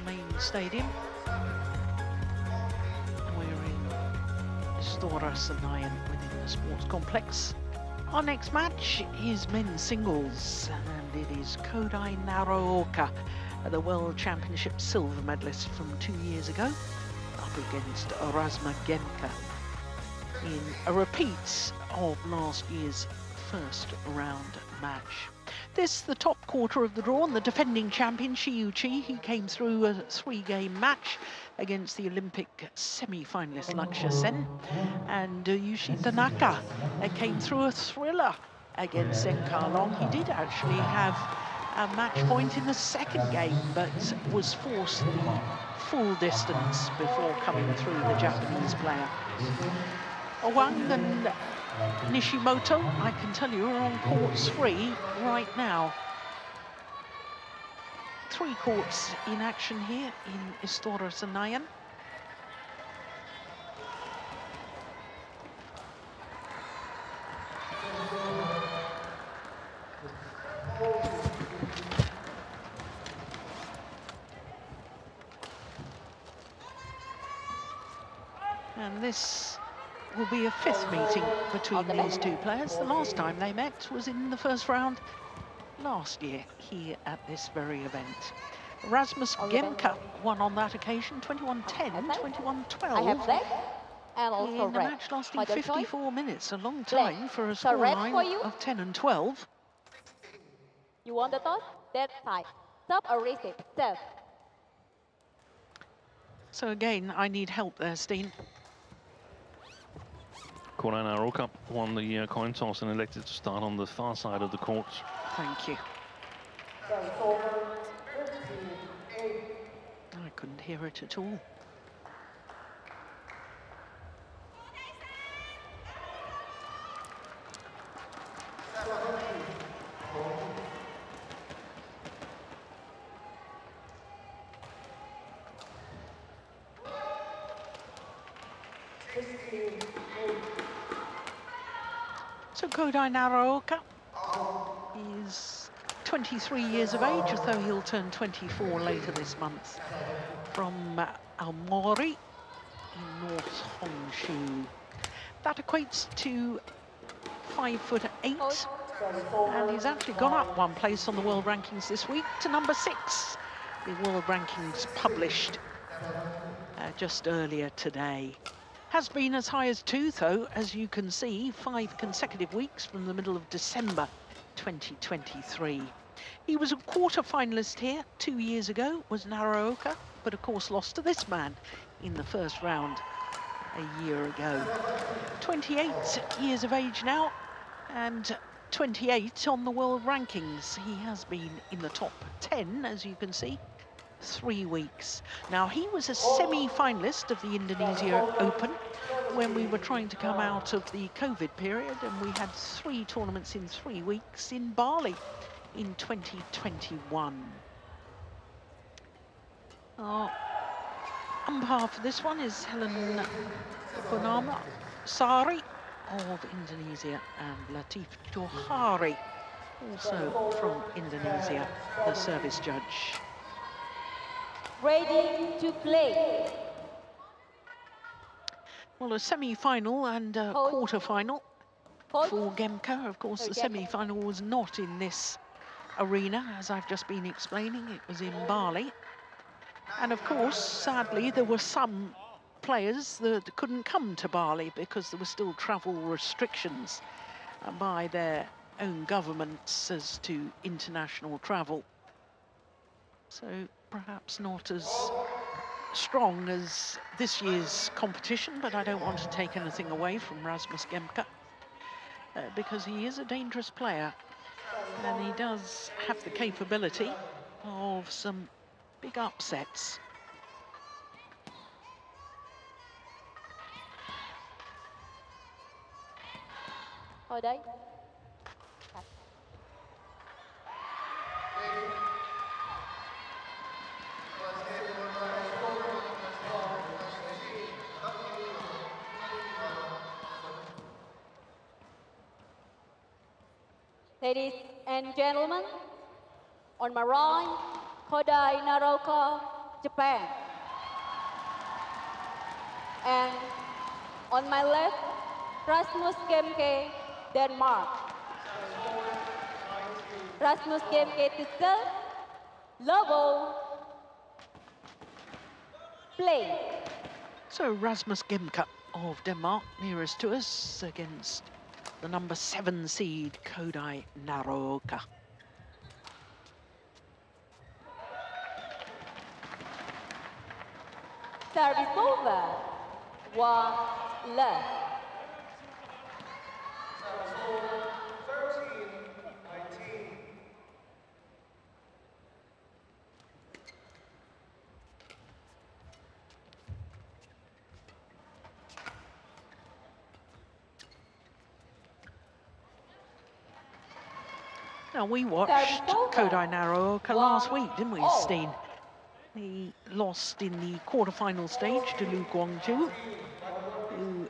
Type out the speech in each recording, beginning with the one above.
main stadium. We're in Istora Senayan within the sports complex. Our next match is men's singles, and it is Kodai Naraoka, the World Championship silver medalist from 2 years ago, up against Rasmus Gemke in a repeat of last year's first round match. This, the top quarter of the draw, and the defending champion, Chi, he came through a 3-game match against the Olympic semi-finalist Lakshya Sen, and Yushi Tanaka came through a thriller against Sen Kalong. He did actually have a match point in the second game, but was forced the full distance before coming through the Japanese player. Wang and Nishimoto, I can tell you, are on courts 3 right now. 3 courts in action here in Istora Senayan. And this will be a 5th meeting between these 2 players. The last time they met was in the first round last year here at this very event. Rasmus Gemke won on that occasion, 21-10, 21-12, in a match lasting 54 minutes, a long time for a scoreline of 10 and 12. You want the toss? That's fine. Stop or receive. Serve. So again, I need help there, Steen. Kodai Naraoka won the coin toss and elected to start on the far side of the court. Thank you. I couldn't hear it at all. So Kodai Naraoka is 23 years of age, although he'll turn 24 later this month, from Aomori in North Honshu. That equates to 5'8", and he's actually gone up 1 place on the world rankings this week to number 6. The world rankings published just earlier today. Has been as high as 2, though, as you can see, 5 consecutive weeks from the middle of December 2023. He was a quarter-finalist here 2 years ago, was Naraoka, but of course lost to this man in the first round a year ago. 28 years of age now, and 28 on the world rankings. He has been in the top 10, as you can see, 3 weeks. Now, he was a semi-finalist of the Indonesia Open when we were trying to come out of the COVID period, and we had 3 tournaments in 3 weeks in Bali in 2021. Our umpire for this one is Helen Purnama Sari of Indonesia, and Latif Johari, also from Indonesia, the service judge. Ready to play. Well, a semi-final and a quarter-final for Gemke. Of course, the semi-final was not in this arena, as I've just been explaining. It was in Bali. And of course, sadly, there were some players that couldn't come to Bali because there were still travel restrictions by their own governments as to international travel. So perhaps not as strong as this year's competition, but I don't want to take anything away from Rasmus Gemke because he is a dangerous player, and he does have the capability of some big upsets. Kodai. Ladies and gentlemen, on my right, Kodai Naraoka, Japan. And on my left, Rasmus Gemke, Denmark. Rasmus Gemke to serve, level, play. So Rasmus Gemke of Denmark nearest to us against the number 7 seed Kodai Naraoka. Service over. 1 left. Now, we watched Kodai Naraoka last week, didn't we, Steen? He lost in the quarter-final stage to Lu Guangzhou, who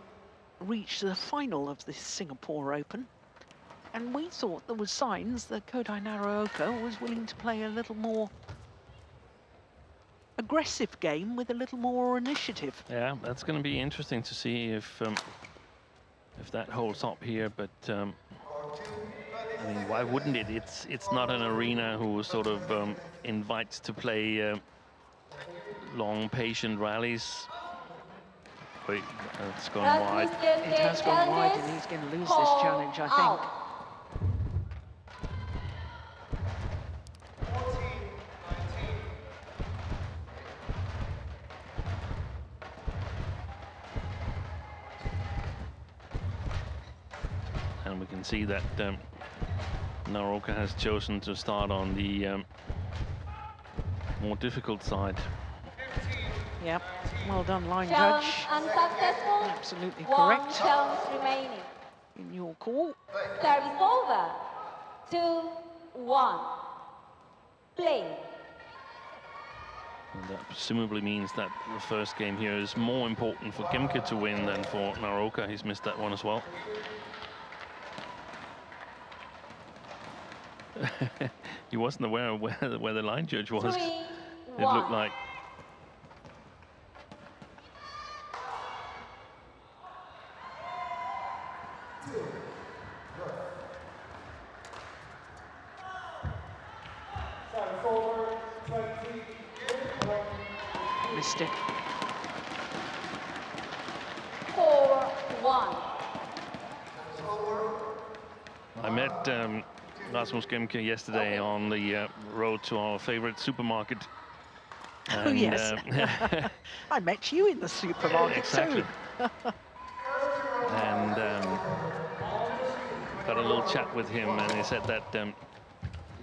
reached the final of this Singapore Open. And we thought there was signs that Kodai Naraoka was willing to play a little more aggressive game with a little more initiative. Yeah, that's going to be interesting to see if that holds up here. But I mean, why wouldn't it? It's not an arena who sort of invites to play long, patient rallies. Wait, it's gone wide. It has gone wide, and he's going to lose this challenge, I think. And we can see that Naraoka has chosen to start on the more difficult side. Yep, well done, line Challenge judge. unsuccessful. Absolutely 1 correct. challenge remaining. In your call. Service over. 2-1. Play. And that presumably means that the first game here is more important for Gemke to win than for Naraoka. He's missed that one as well. He wasn't aware of where the line judge was. 3-1. It looked like. Missed it. 4-1. I met Rasmus Gemke yesterday on the road to our favorite supermarket. And, Oh, yes. I met you in the supermarket, exactly. too. And got a little chat with him, and he said that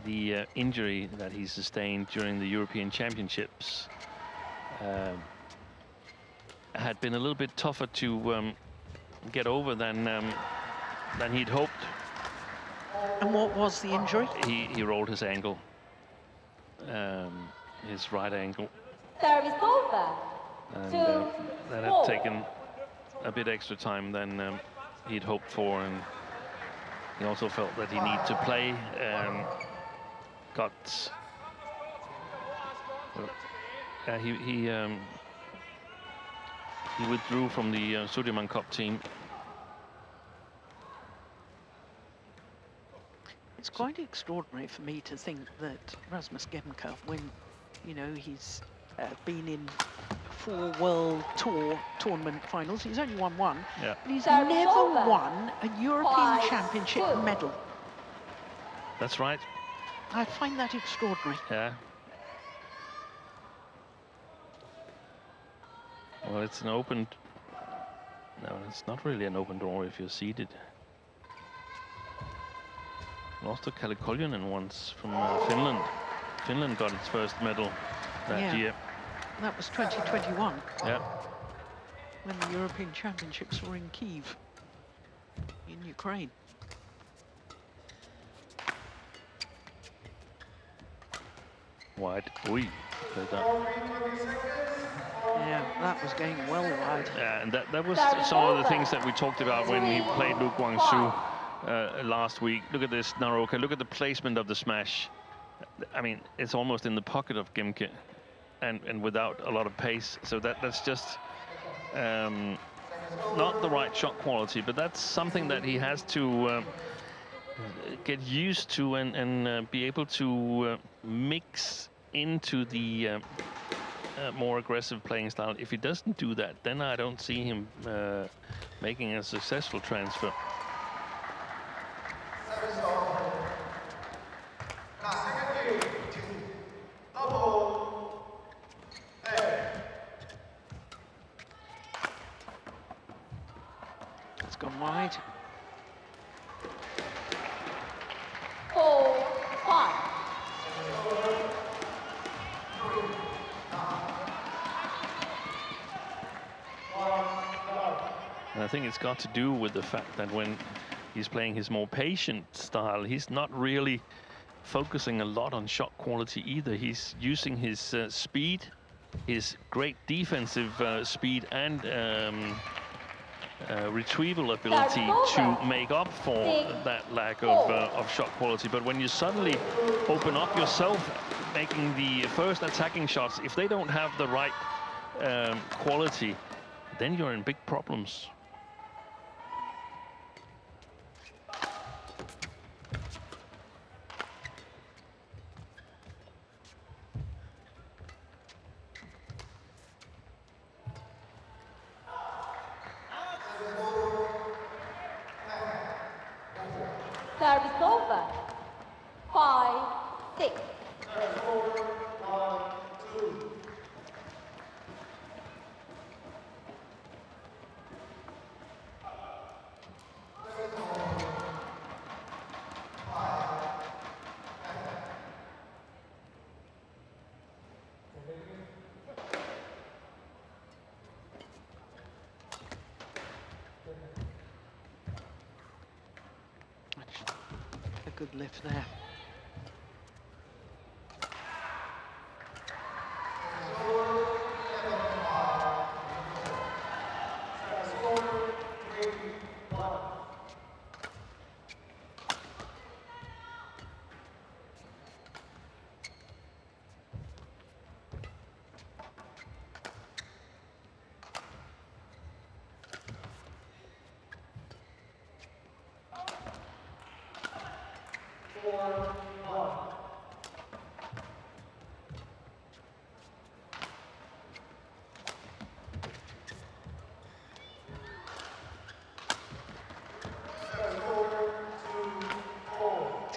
the injury that he sustained during the European Championships had been a little bit tougher to get over than he'd hoped. And what was the injury? He rolled his ankle, his right ankle. Service over. And 2-4. that had taken a bit extra time than he'd hoped for, and he also felt that he needed to play. He withdrew from the Sudirman Cup team. It's quite extraordinary for me to think that Rasmus Gemke, when, you know, he's been in 4 World Tour tournament finals, he's only won 1, Yeah. but he's Service never over. won a European 5-2. Championship medal. That's right. I find that extraordinary. Yeah. Well, it's an open. No, it's not really an open draw if you're seeded. Lost to Kalle Koljonen once from Finland. Finland got its first medal that year. That was 2021. Yeah. When the European Championships were in Kyiv, in Ukraine. Wide. Oi. Yeah, that was going well wide. Yeah, and that was some of the things that we talked about when he played Lu Guangzhou last week. Look at this, Naraoka. Look at the placement of the smash. I mean, it's almost in the pocket of Gemke. and without a lot of pace. So that's just not the right shot quality, but that's something that he has to get used to and be able to mix into the more aggressive playing style. If he doesn't do that, then I don't see him making a successful transfer. It's gone wide. 4-5. And I think it's got to do with the fact that when he's playing his more patient style, he's not really focusing a lot on shot quality either. He's using his speed, his great defensive speed and retrieval ability to make up for that lack of shot quality. But when you suddenly open up yourself, making the first attacking shots, if they don't have the right quality, then you're in big problems. Service over. 5-6. A good lift there.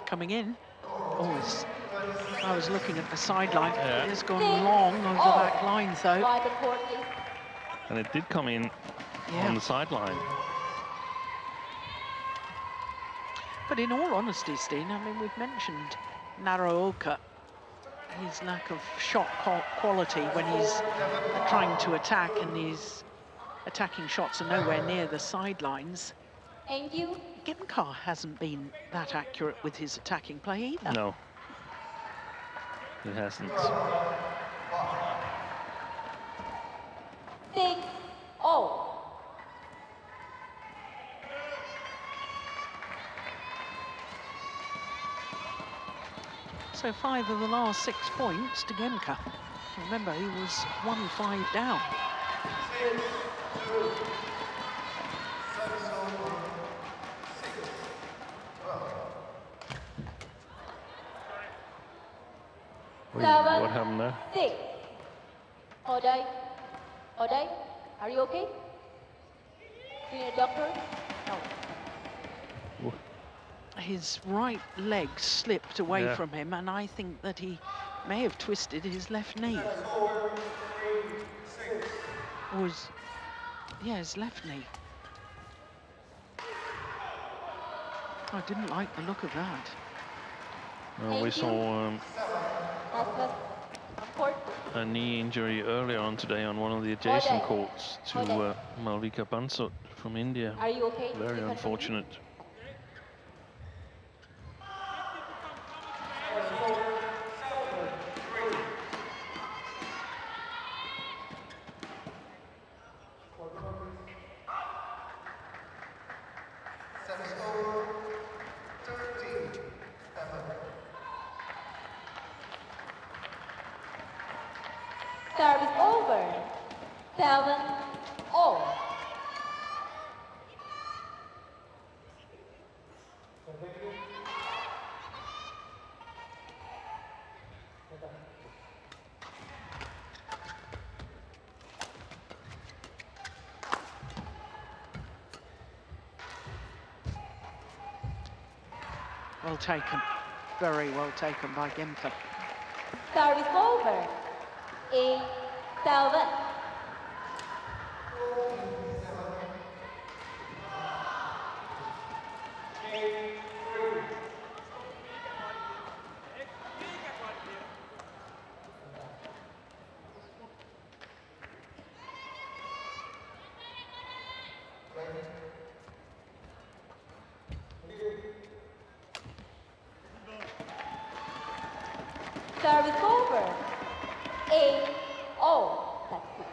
Coming in. Oh, I was looking at the sideline. Yeah. It's gone long over the back line, though. By the court, please. And it did come in on the sideline. But in all honesty, Steen, I mean, we've mentioned Naraoka, his lack of shot quality when he's trying to attack, and his attacking shots are nowhere near the sidelines. Thank you. Gemke hasn't been that accurate with his attacking play either. No, it hasn't. 6-0. So 5 of the last 6 points to Gemke. Remember, he was 1-5 down. What happened there? 6. Kodai. Kodai, are you okay? Do you need a doctor? No. His right leg slipped away from him, and I think that he may have twisted his left knee. Or his left knee. I didn't like the look of that. We saw Rasmus, court. a knee injury earlier on today on one of the adjacent courts to Malvika Bansut from India. Are you okay? Very unfortunate. Service over. 7-all. Well taken. Very well taken by Gemke. Service over. 8-7. Service over. 8-all. That's it.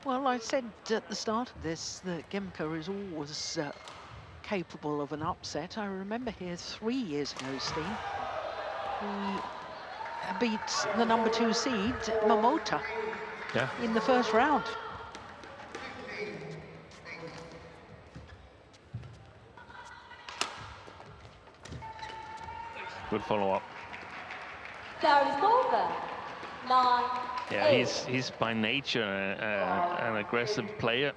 Well, I said at the start of this that Gemke is always capable of an upset. I remember here 3 years ago, Steve, he beats the number 2 seed, Momota, in the first round. Good follow-up. Service over. 9. Yeah, he's by nature an aggressive player,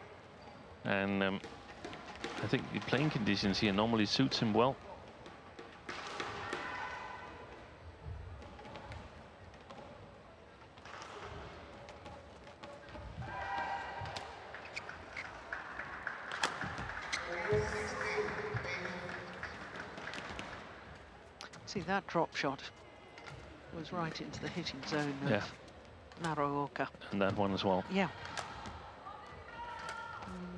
and I think the playing conditions here normally suits him well. See, that drop shot was right into the hitting zone of Naraoka. And that one as well. Yeah.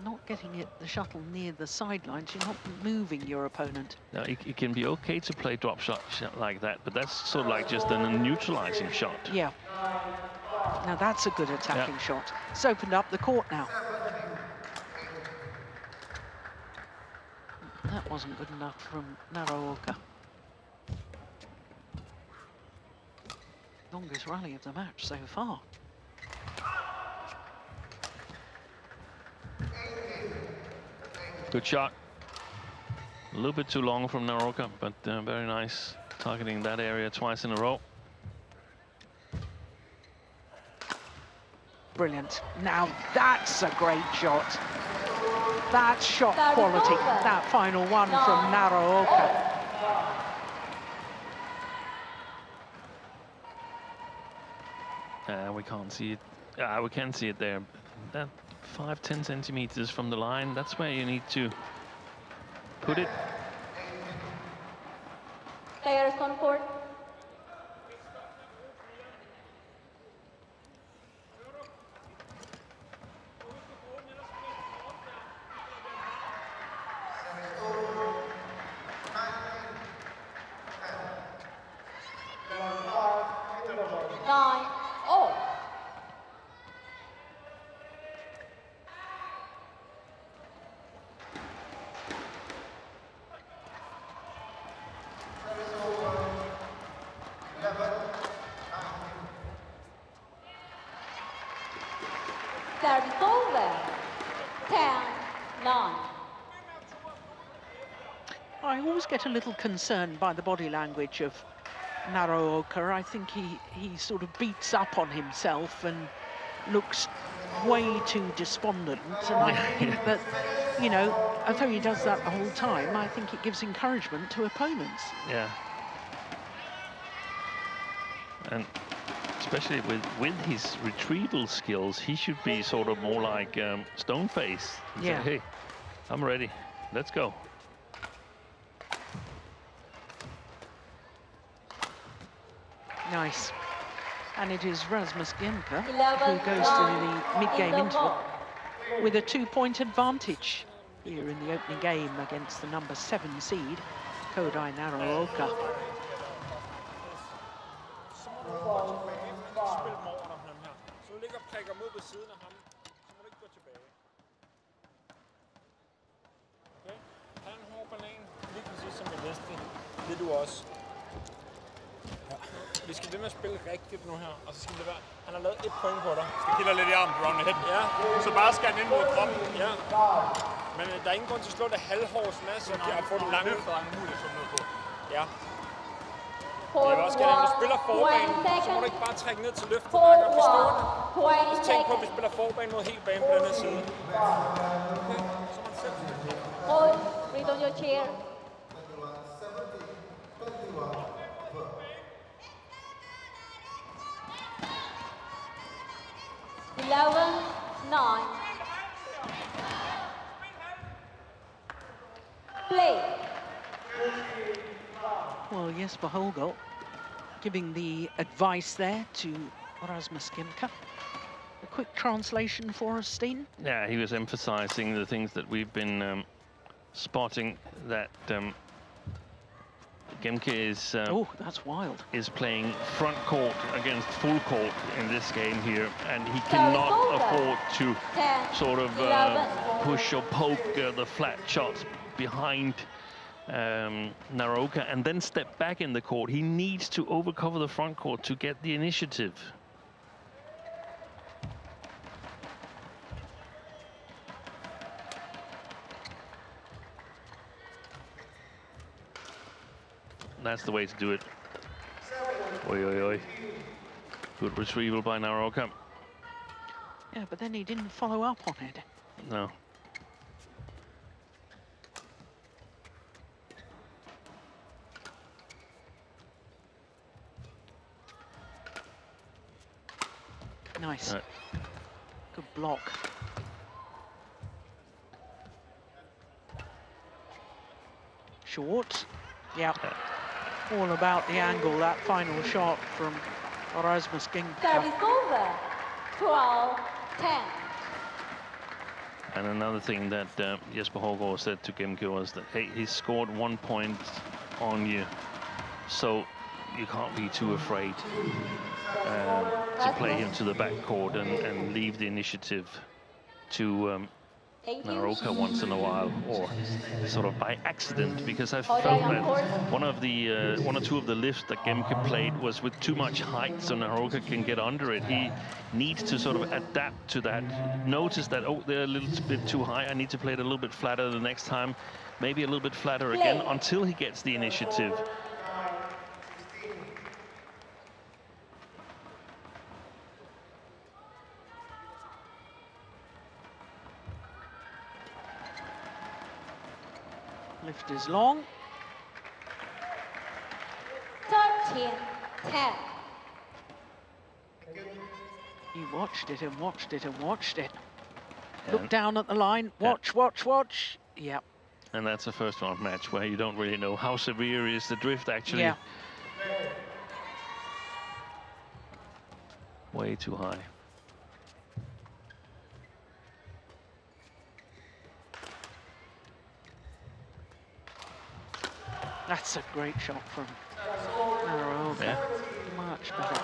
Not getting it, the shuttle near the sidelines, you're not moving your opponent. Now, it can be okay to play drop shot like that, but that's sort of like just a neutralizing shot. Yeah. Now that's a good attacking shot. It's opened up the court now. That wasn't good enough from Naraoka. Longest rally of the match so far. Good shot. A little bit too long from Naraoka, but very nice, targeting that area twice in a row. Brilliant. Now that's a great shot. That's shot quality. That final one from Naraoka. We can't see it. We can see it there. That 5-10 centimeters from the line, that's where you need to put it. Players on court. Service over. 10-9. I always get a little concerned by the body language of Naraoka. I think he sort of beats up on himself and looks way too despondent. And I think that, you know, although he does that the whole time, I think it gives encouragement to opponents. Yeah. And especially with his retrieval skills, he should be sort of more like Stoneface. Yeah. Say, hey, I'm ready. Let's go. Nice. And it is Rasmus Gemke who goes to the mid-game interval with a 2-point advantage here in the opening game against the number 7 seed, Kodai Naraoka. du også. Ja. Vi skal ved med at spille rigtigt nu her, og så skal det være... Han har lavet 1 point på dig. Det kilder lidt i armen round the head. Ja. Så bare skal han ind mod kroppen. Ja. Men der er ingen grund til at slå det halvhårdt, sådan så de har fået den lange. Løfter han muligt som noget på. Ja. Jeg vil også gerne, når du spiller forbanen, så må du ikke bare trække ned til løftemarker og stående. Så tænk på, at vi spiller forbanen mod helt bane på den her side. Okay, så man selv. Hold, read on your chair. Play. Well, Jesper Holgaard giving the advice there to Rasmus Gemke. A quick translation for us, Steen? Yeah, he was emphasizing the things that we've been spotting, that Gemke is oh, that's wild. Is playing front court against full court in this game here, and he cannot afford to sort of push or poke the flat shots behind Naraoka and then step back in the court. He needs to overcover the front court to get the initiative. That's the way to do it. Oi, oi, oi. Good retrieval by Naraoka. Yeah, but then he didn't follow up on it. No. Nice. Good block. Short. Yep. All about the angle, that final shot from Rasmus Gemke. Service over. 12-10. And another thing that Jesper Holgaard said to Gemke was that, hey, he scored 1 point on you, so you can't be too afraid to play him to the backcourt and leave the initiative to Naraoka once in a while, or sort of by accident, because I felt that one or two of the lifts that Gemke played was with too much height, so Naraoka can get under it. He needs to sort of adapt to that. Notice that, oh, they're a little bit too high. I need to play it a little bit flatter the next time, maybe a little bit flatter again until he gets the initiative. Lift is long. 13-10. He watched it and watched it and watched it. Look down at the line. Watch, watch, watch. Yep. And that's a first round match where you don't really know how severe is the drift actually. Yeah. Way too high. That's a great shot from Naraoka. Yeah. Much better.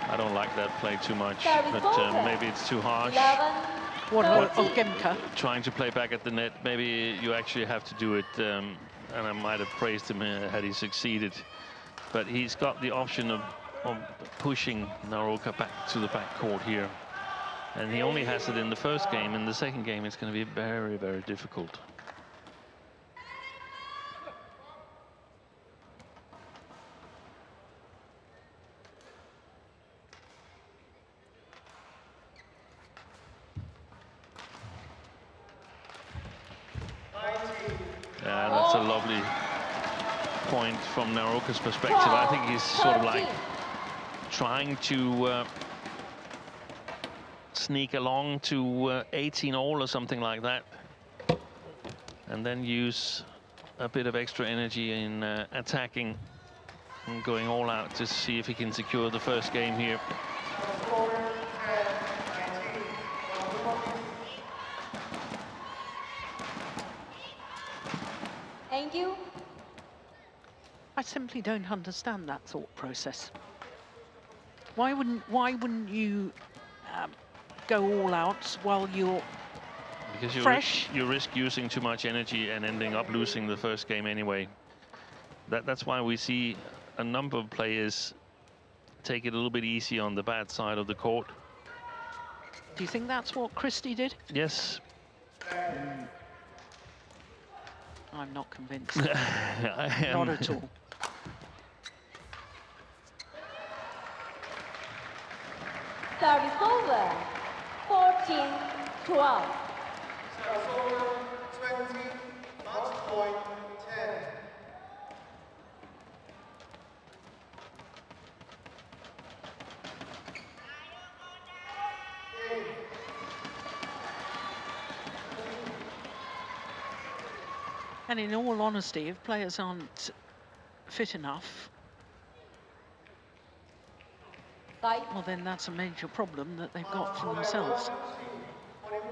I don't like that play too much, but maybe it's too harsh. What of Gemke? Trying to play back at the net, maybe you actually have to do it, and I might have praised him had he succeeded. But he's got the option of pushing Naraoka back to the backcourt here. And he only has it in the first game. In the second game, it's going to be very, very difficult. Yeah, that's a lovely point from Naraoka's perspective. I think he's sort of like trying to sneak along to 18 all or something like that, and then use a bit of extra energy in attacking and going all out to see if he can secure the first game here. Thank you. I simply don't understand that thought process. Why wouldn't you go all out while you're because fresh. you risk using too much energy and ending up losing the first game anyway. That's why we see a number of players take it a little bit easy on the bad side of the court. Do you think that's what Christie did? Yes. I'm not convinced. I am. Not at all. Service over. 14-12. Service over, 20, match point 10. And in all honesty, if players aren't fit enough, well, then that's a major problem that they've got for themselves.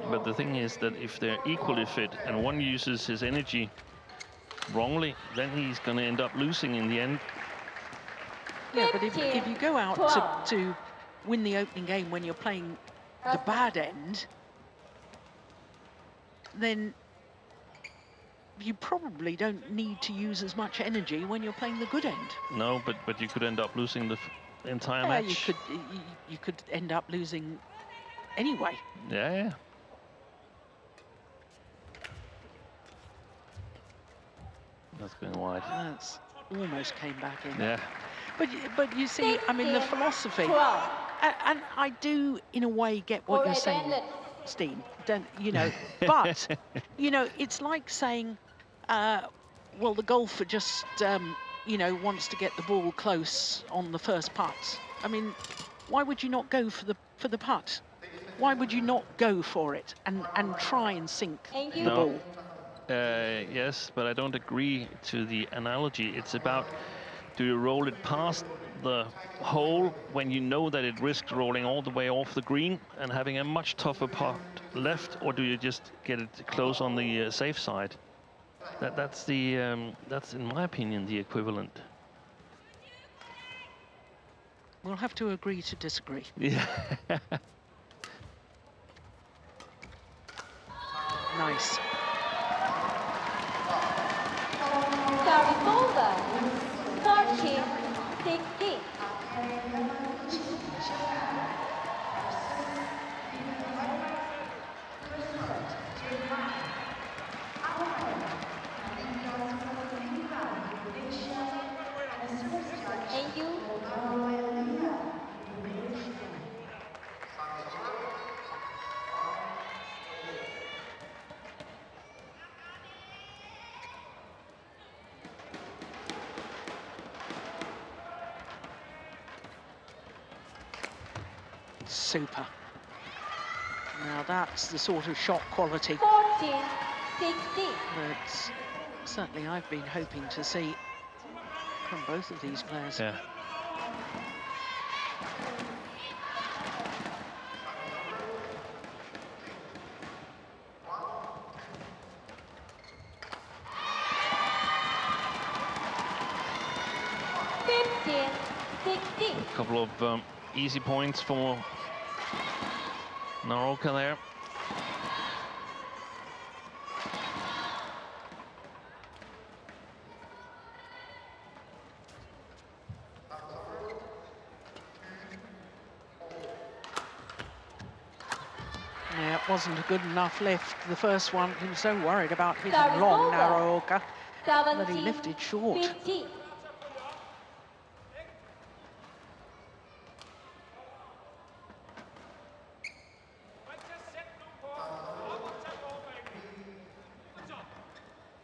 But the thing is that if they're equally fit and one uses his energy wrongly, then he's going to end up losing in the end. Yeah, but if you go out to win the opening game when you're playing the bad end, then you probably don't need to use as much energy when you're playing the good end. No, but you could end up losing the entire match. You could end up losing anyway. Yeah. That's going wide. That's almost came back in. Yeah. But you see, I mean, the philosophy, and I do in a way get what you're saying, Steen. Don't you know? But you know, it's like saying, well, the golfer just you know, wants to get the ball close on the first putt. I mean, why would you not go for the putt? Why would you not go for it and try and sink the ball? Yes, but I don't agree to the analogy. It's about, do you roll it past the hole when you know that it risks rolling all the way off the green and having a much tougher putt left, or do you just get it close on the safe side? That's in my opinion the equivalent. We'll have to agree to disagree. Yeah. Nice. Service over. 14-16. Thank you. Super. Now that's the sort of shot quality 14-16. that certainly I've been hoping to see from both of these players. Yeah. A couple of easy points for Naraoka there. Yeah, it wasn't a good enough lift. The first one, he was so worried about hitting long, Naraoka, that he lifted short. 15.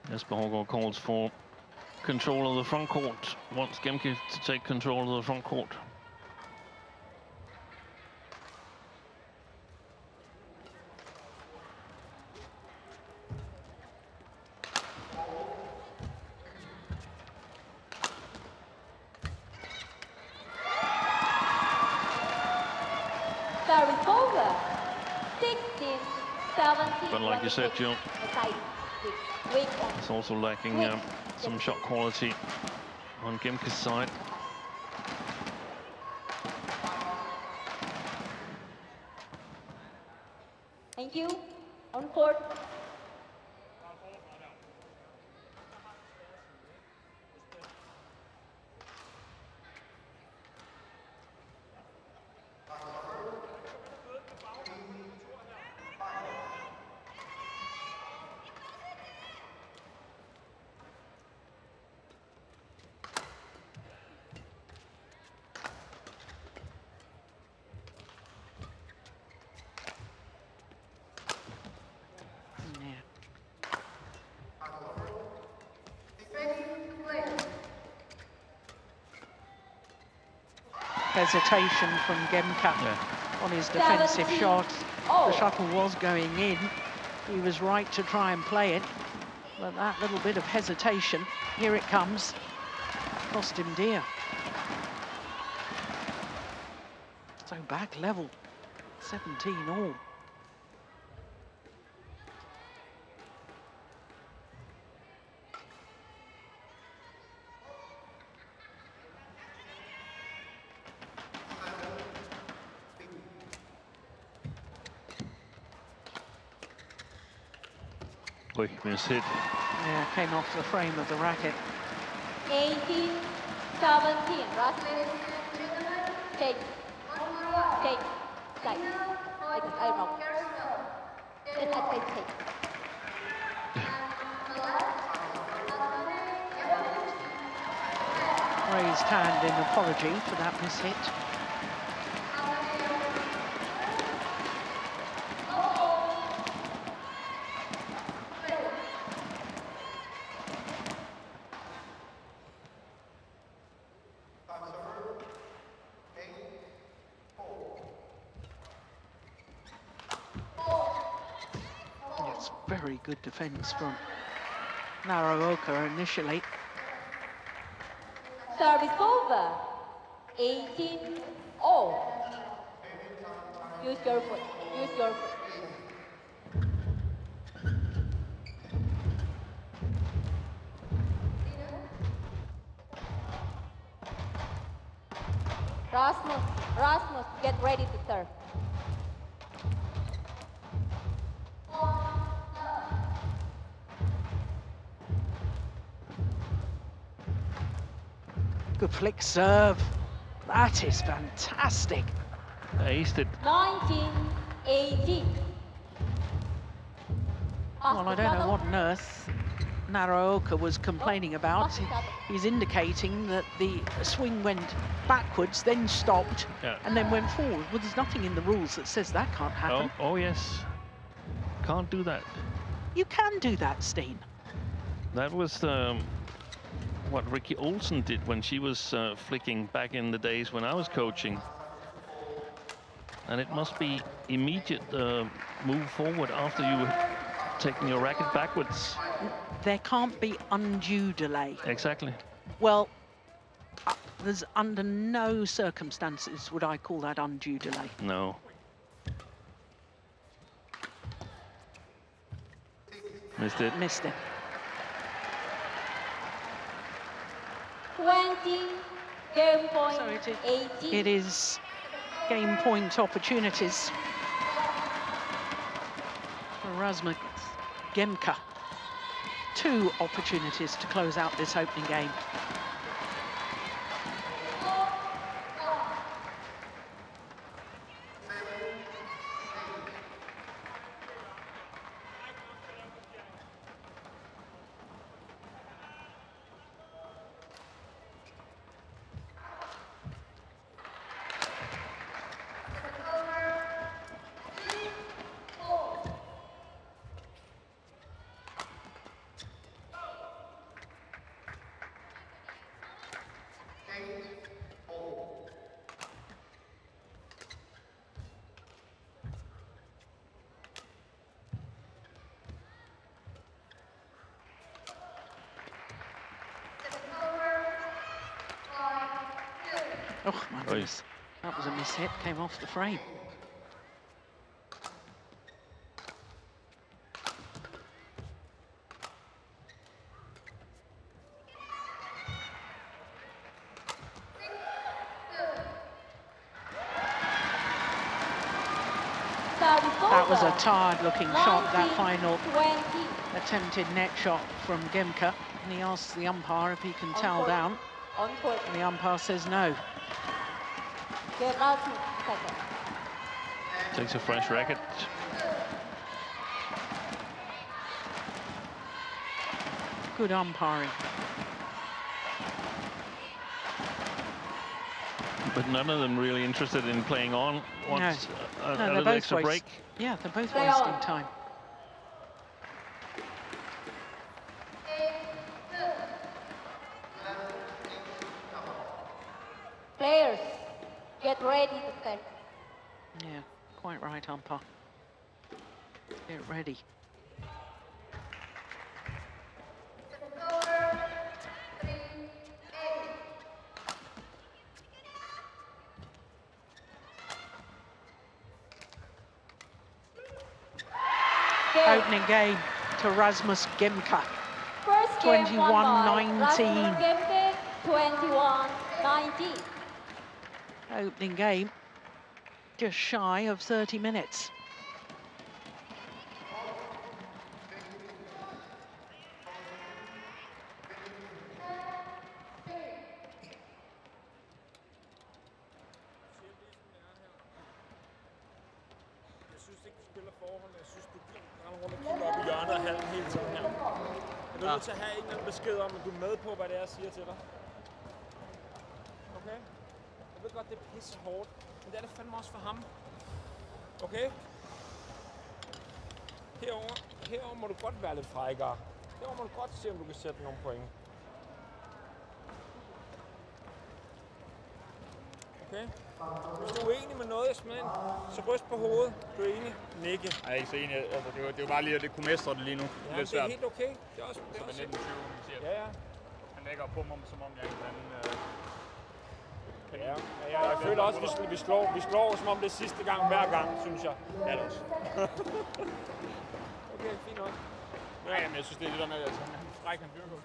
Jesper Hågaard calls for control of the front court. Wants Gemke to take control of the front court. Service over. 16-17. But like you said, Jill, Weak. it's also lacking some shot quality on Gemke's side. Thank you. On court. Hesitation from Gemke on his defensive shot. The shuttle was going in. He was right to try and play it, but that little bit of hesitation, here it comes, cost him dear. So back level, 17 all. Oi, missed hit. Yeah, came off the frame of the racket. 18-17. Rasmus. Take. Take. Like. I don't know. I take. Raised hand in apology for that mishit. Very good defense from Naraoka initially. Service over. 18 all. Use your foot. Use your foot. Rasmus, get ready to serve. Good flick serve. That is fantastic. Aced it. 19-18. Well, I don't know what on earth Naraoka was complaining about. He's indicating that the swing went backwards, then stopped, and then went forward. Well, there's nothing in the rules that says that can't happen. Oh yes. Can't do that. You can do that, Steen. That was what Ricky Olsen did when she was flicking back in the days when I was coaching. And it must be immediate move forward after you taking your racket backwards. There can't be undue delay. Exactly. Well, there's under no circumstances would I call that undue delay. No. Missed it. Missed it. 20, game point, So 18. it is game point opportunities for Rasmus Gemke. 2 opportunities to close out this opening game. Oh, my goodness. That was a mishit, came off the frame. That That was a tired-looking shot, that final 20. attempted net shot from Gemke. And he asks the umpire if he can towel down. On court. And the umpire says no. Game out 2 seconds. Takes a fresh racket. Good umpiring. But none of them really interested in playing on once a little extra break. Yeah, they're both wasting time. Players, get ready to set. Yeah, quite right, umpire. Get ready. Opening game to Rasmus Gemke. First game 21-19. Rasmus Gemke, 21-19. Opening game, just shy of 30 minutes. Jeg er nødt til at have en eller anden besked om, at du er med på, hvad det er, jeg siger til dig. Okay? Jeg ved godt, det er pisse hårdt, men det er det fandme også for ham. Okay? Herover må du godt være lidt frækkere. Herover må du godt se, om du kan sætte nogle point. Okay? Hvis du er uenig med noget, Esmen, så ryst på hovedet. Du er enig? Nikke. Jeg er ikke så enig. Altså, det er jo bare lige, at det kunne mestre det lige nu. Ja, lidt det er svært. helt okay. Det er også... Det er 1920, man siger. Ja, ja. Han lægger på mig, som om jeg er en anden... Ja, jeg føler også, at vi slår, som om det er sidste gang hver gang, synes jeg. Ja, det også. Okay, fint nok. Ja, men jeg synes, det er det der med, at han fræk, han dyrker.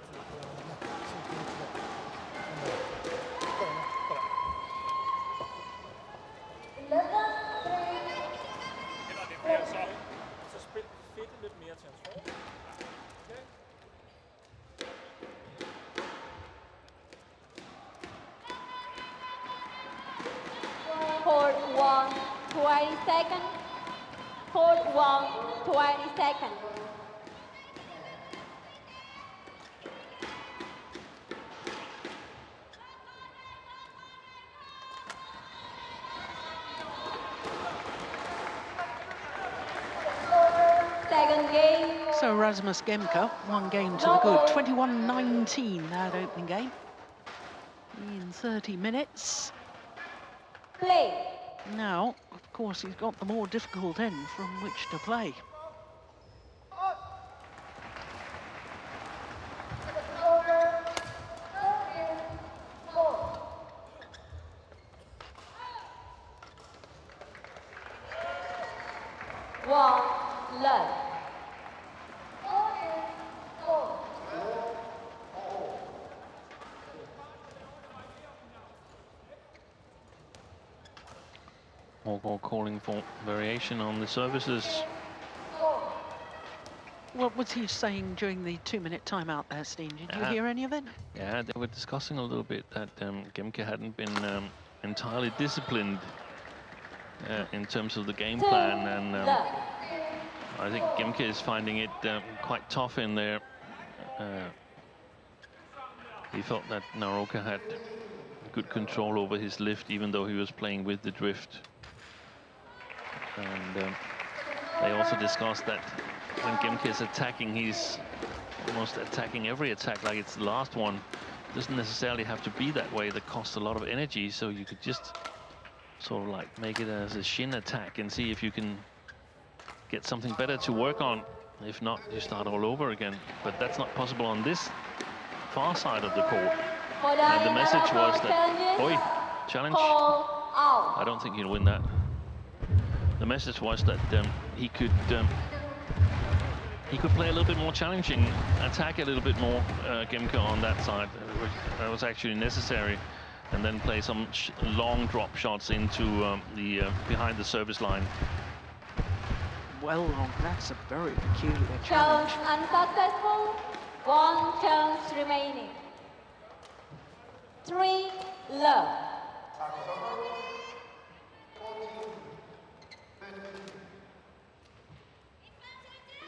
Så spil fedt lidt mere til hans hår. Okay. Court 1, 20 seconds. Court 1, 20 seconds. Second game. So Rasmus Gemke, one game to the good. 21-19, that opening game. In 30 minutes. Play. Now, of course, he's got the more difficult end from which to play. One, love. Morgård calling for variation on the services. What was he saying during the 2-minute timeout there, Steen? Did you hear any of it? Yeah, they were discussing a little bit that Gemke hadn't been entirely disciplined in terms of the game plan, and I think Gemke is finding it quite tough in there. He felt that Naraoka had good control over his lift, even though he was playing with the drift. And they also discussed that when Gemke is attacking, he's almost attacking every attack like it's the last one. It doesn't necessarily have to be that way. That costs a lot of energy, so you could just sort of like make it as a shin attack and see if you can get something better to work on. If not, you start all over again. But that's not possible on this far side of the court. And the message was that, oi, challenge. I don't think he'll win that. The message was that he could play a little bit more challenging, attack a little bit more Gemke on that side. That was actually necessary, and then play some long drop shots into the behind the service line. well long. That's a very peculiar Challenge challenge. unsuccessful. 1 challenge remaining. 3 love.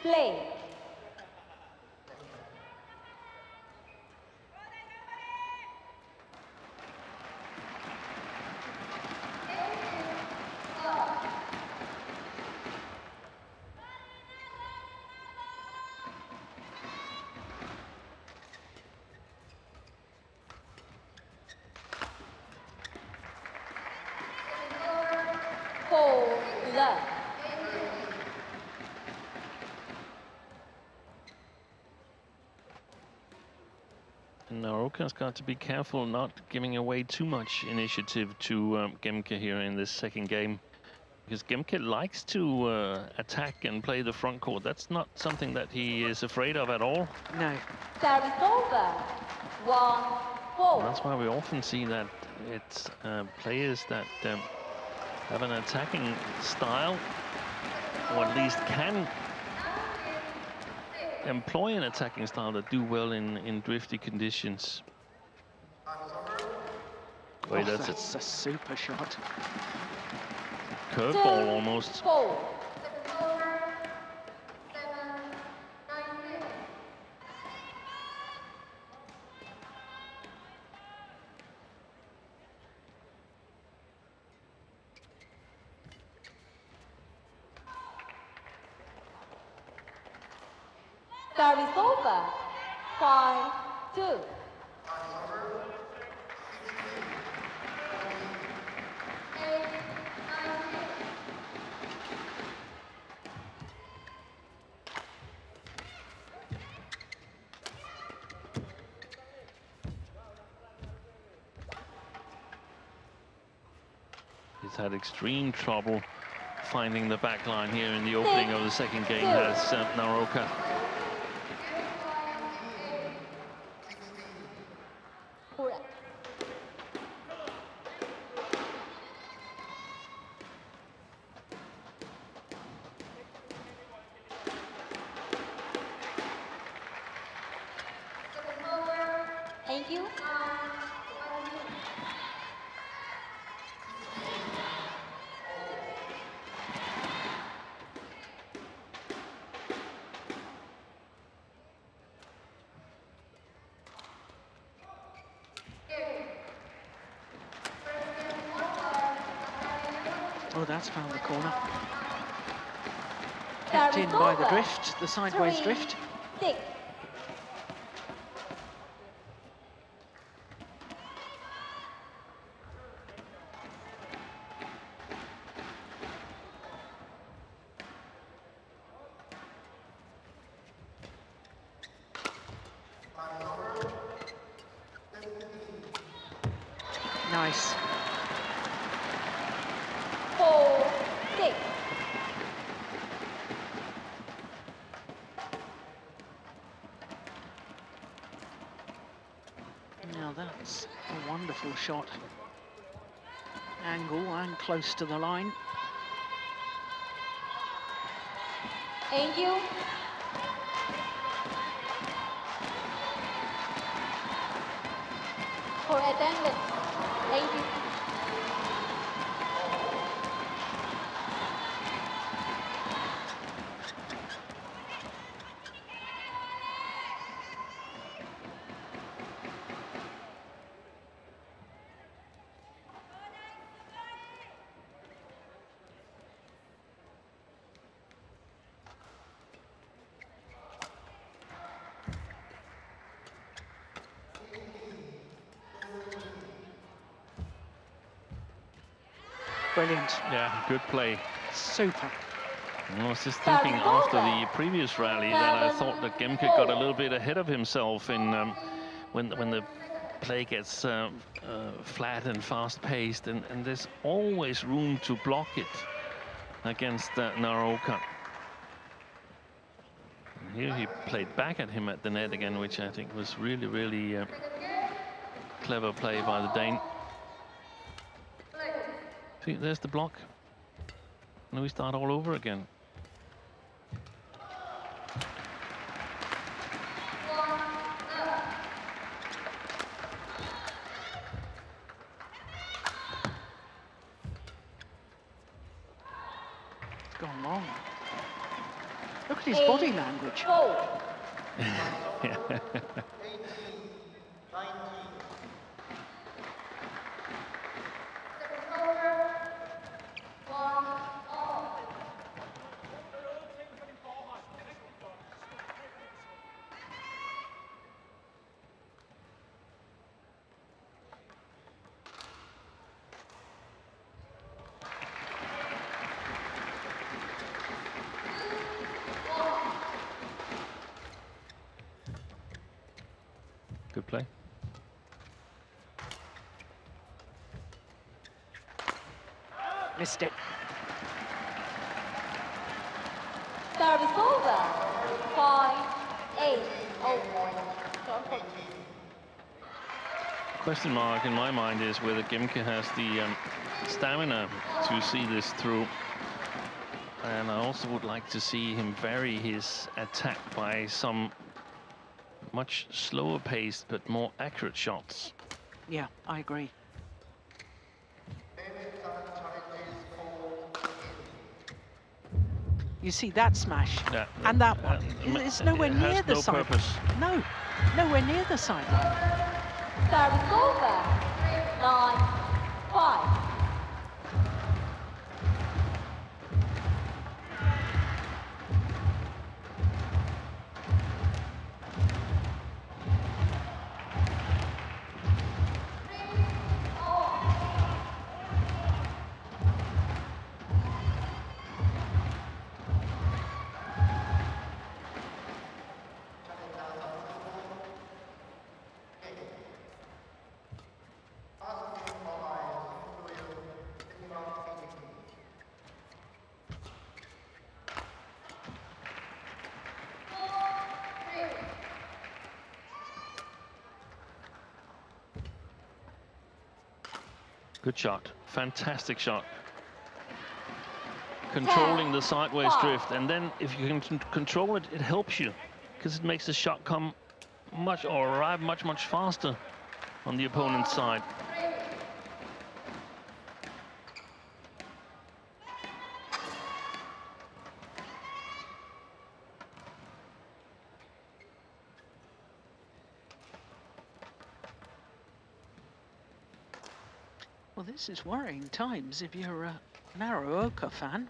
Play. Love. And Naraoka's got to be careful not giving away too much initiative to Gemke here in this second game, because Gemke likes to attack and play the front court. That's not something that he is afraid of at all. No. Service over. 1-4. And that's why we often see that it's players that have an attacking style, or at least can employ an attacking style, that do well in drifty conditions. Wait, Oh, that's a super shot. Curveball almost. 4. Service over. 5-2. He's had extreme trouble finding the back line here in the opening of the second game, has Naraoka. Thank you. Oh, that's found the corner. Kept in by the drift, the sideways drift. 6. Nice. 4-6. Now that's a wonderful shot. Angle and close to the line. Thank you. For attendance. Thank you. Brilliant. Yeah, good play. Super. I was just thinking after the previous rally that I thought that Gemke got a little bit ahead of himself in when the play gets flat and fast-paced, and there's always room to block it against Naraoka. Here he played back at him at the net again, which I think was really, really clever play by the Dane. See, there's the block. Now we start all over again. gone wrong. Look at his body language. 18, 19. Good play. Missed it. Service over. 5-8. Question mark in my mind is whether Gemke has the stamina to see this through. And I also would like to see him vary his attack by some much slower paced but more accurate shots. Yeah, I agree. You see that smash, Yeah, and that one. It's nowhere it near has the no side. purpose. No, nowhere near the sideline. Service over. 9-5. Good shot, fantastic shot. Controlling the sideways drift, and then if you can control it, it helps you because it makes the shot come much or arrive much faster on the opponent's side. Well, this is worrying times if you're a Naraoka fan.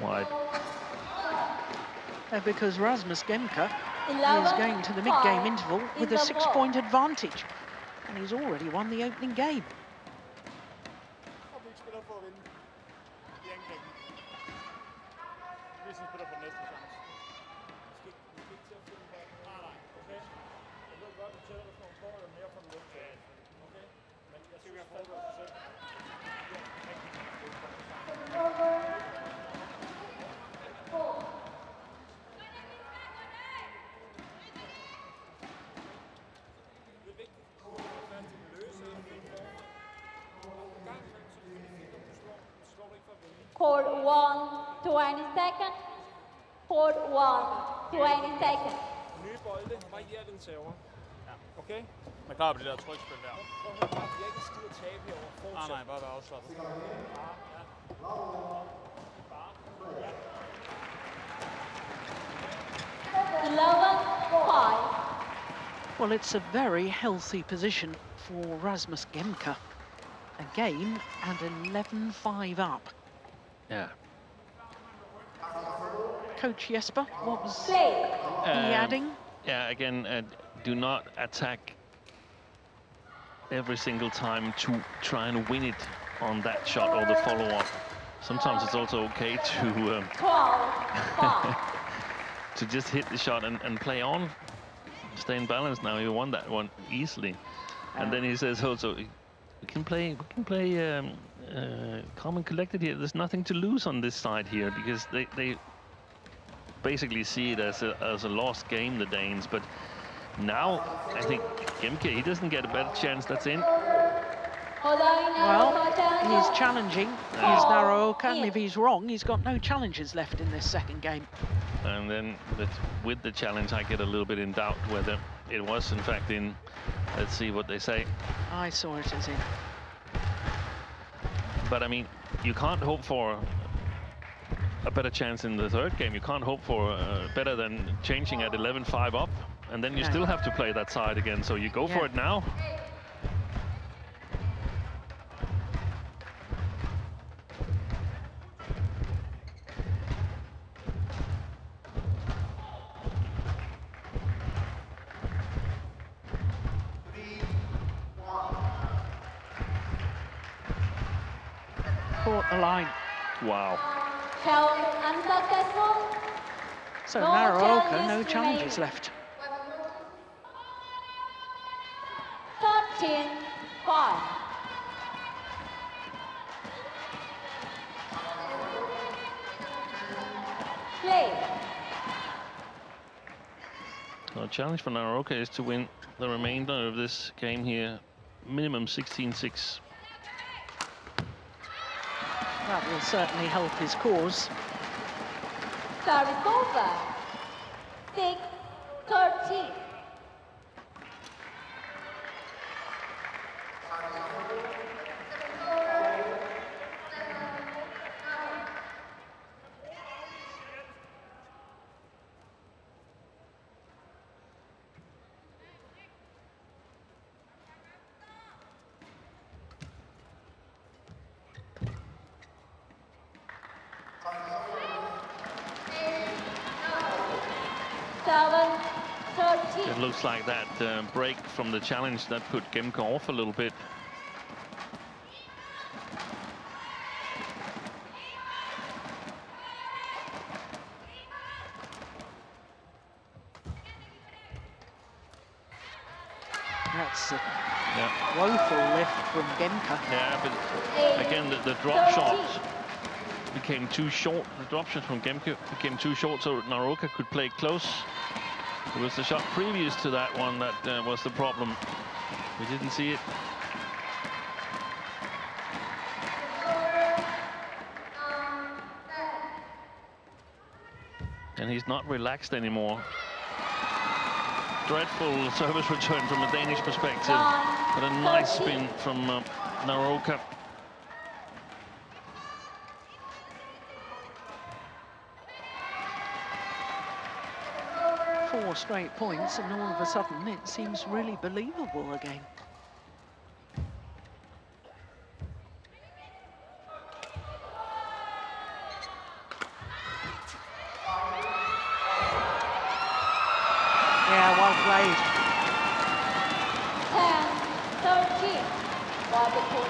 Wide. Because Rasmus Gemke is going to the mid-game interval with a 6-point advantage. And he's already won the opening game. Court 1, 20 seconds. Court 1, 20 seconds. Nye bolde, varierer den server. Ja. Okay? Men klar på det der trykspil der. Prøv at høre, bare, vi har ikke en skid at tabe herovre. Fortsæt. Nej, bare være afslappet. Well, it's a very healthy position for Rasmus Gemke. A game and 11-5 up. Yeah. Coach Jesper, what was he adding? Yeah, again, do not attack every single time to try and win it on that shot or the follow-up. Sometimes it's also okay to to just hit the shot and play on, stay in balance. Now he won that one easily, and then he says also we can play calm and collected here. There's nothing to lose on this side here because they basically see it as a lost game, the Danes. But now I think Gemke, he doesn't get a better chance. That's in. Well, he's challenging. He's Naraoka, and if he's wrong, he's got no challenges left in this second game. And then with the challenge, I get a little bit in doubt whether it was in fact in. Let's see what they say. I saw it as in. But I mean, you can't hope for a better chance in the third game. You can't hope for better than changing at 11-5 up, and then you No. still have to play that side again. So you go for it now. Caught the line. Wow. Challenge unsuccessful. So No Naraoka, challenges no challenges remaining. left. 13-5. Play. The challenge for Naraoka is to win the remainder of this game here, minimum 16-6. That will certainly help his cause. Service over. 6-13. It looks like that break from the challenge that put Gemke off a little bit. That's a woeful lift from Gemke. Yeah, but again, the drop shot became too short. The drop shot from Gemke became too short, so Naraoka could play close. It was the shot previous to that one that was the problem. We didn't see it. And he's not relaxed anymore. Dreadful service return from a Danish perspective, but a nice spin from Naraoka. Four straight points, and all of a sudden it seems really believable again. Yeah, well played. 10-13. Wonderful.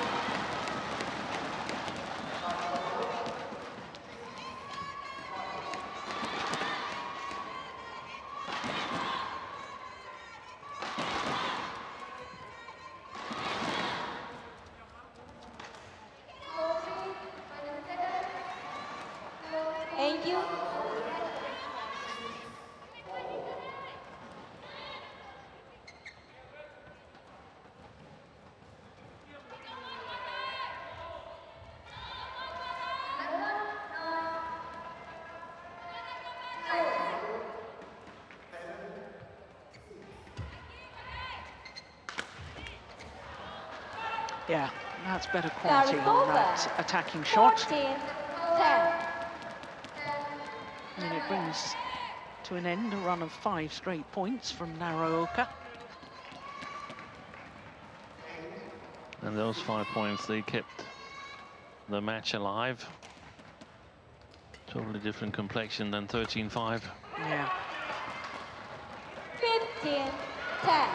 Thank you. Yeah, that's better quality on that attacking shot. 14-10. And it brings to an end a run of 5 straight points from Naraoka. And those 5 points, they kept the match alive. Totally different complexion than 13-5. Yeah. 15-10.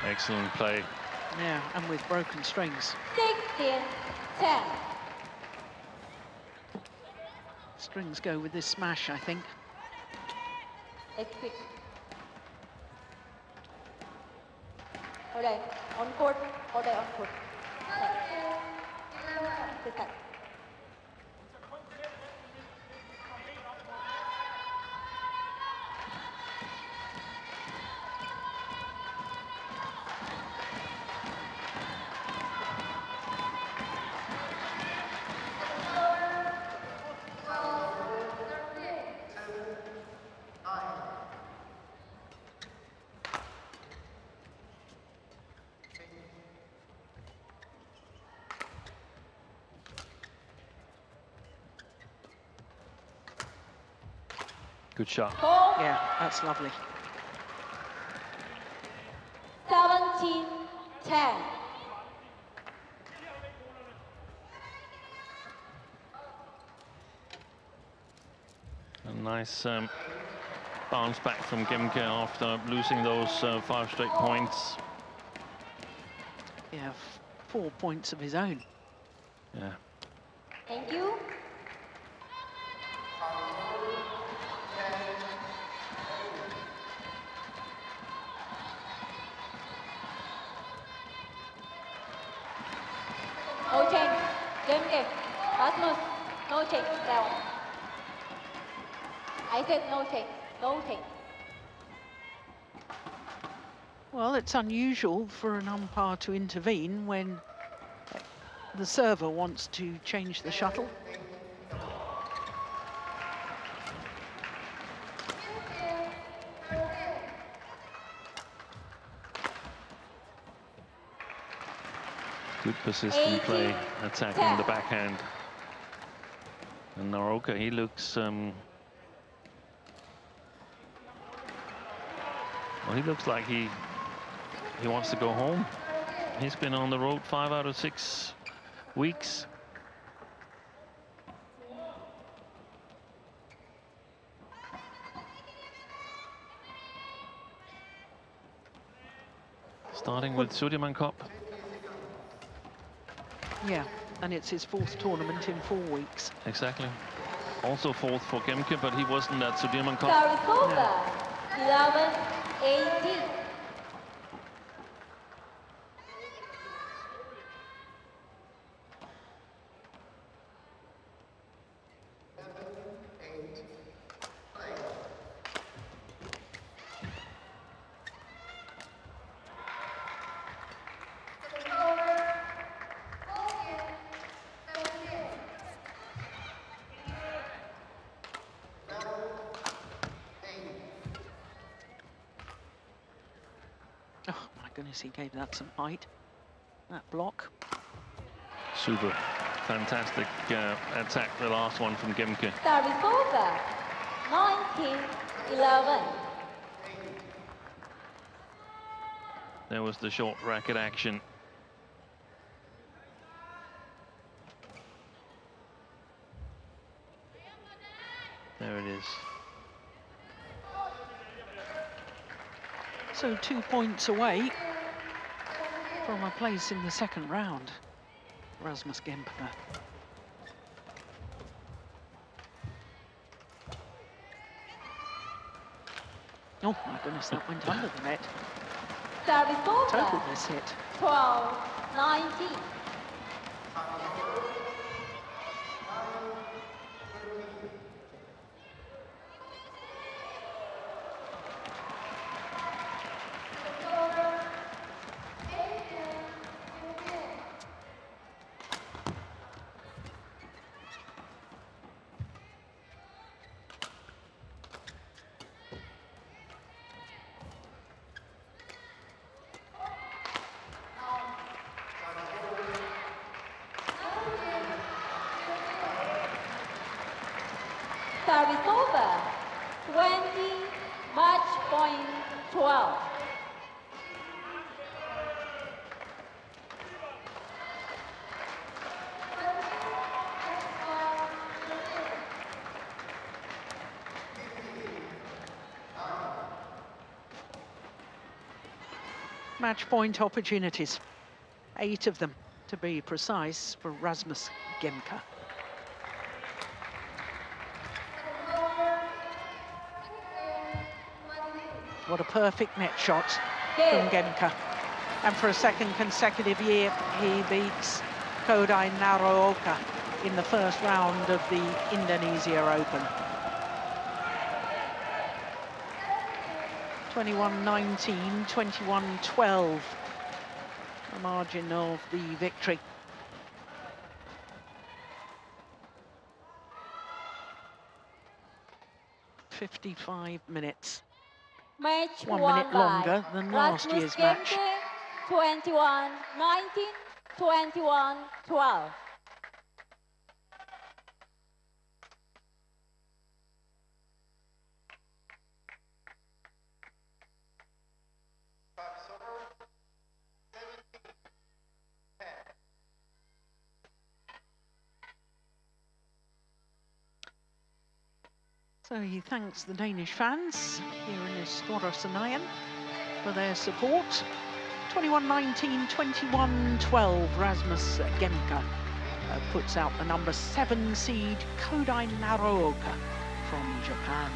Excellent play. Yeah, and with broken strings. 16-10. Strings go with this smash, I think. Let's quick. Kodai, on court. Kodai on court. Please cut. Good shot. Yeah, that's lovely. 17-10. A nice bounce back from Gemke after losing those 5 straight points. Yeah, 4 points of his own. Yeah. Thank you. No change. Gemke. Rasmus. No change. Down. I said no change. No change. Well, it's unusual for an umpire to intervene when the server wants to change the shuttle. Good persistent play, attacking the backhand. And Naraoka, he looks well, he looks like he wants to go home. He's been on the road 5 out of 6 weeks. Starting with Sudirman Cup. Yeah, and it's his 4th tournament in 4 weeks. Exactly. Also 4th for Gemke, but he wasn't at Sudirman Cup. Sarikova. 11-18. Oh my goodness, he gave that some height. That block. Super. Fantastic attack, the last one from Gemke. Sarikova. 19-11. There was the short racket action. There it is. So 2 points away from a place in the 2nd round, Rasmus Gemke. Oh my goodness, that went under the net. Total Sarikova. miss hit. 12-19. Sarikova, 20, match point 12. Match point opportunities. 8 of them, to be precise, for Rasmus Gemke. What a perfect net shot from Gemke. And for a second consecutive year, he beats Kodai Naraoka in the first round of the Indonesia Open. 21-19, 21-12, the margin of the victory. "55 minutes. Match 1 won minute by longer than last Rasmus year's match. Gemke, 21-19, 21-12. So he thanks the Danish fans here in Istora Senayan for their support. 21-19, 21-12, Rasmus Gemke puts out the number 7 seed Kodai Naraoka from Japan.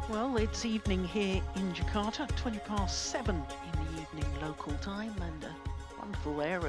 Well, it's evening here in Jakarta, 7:20 in the evening local time, and a wonderful air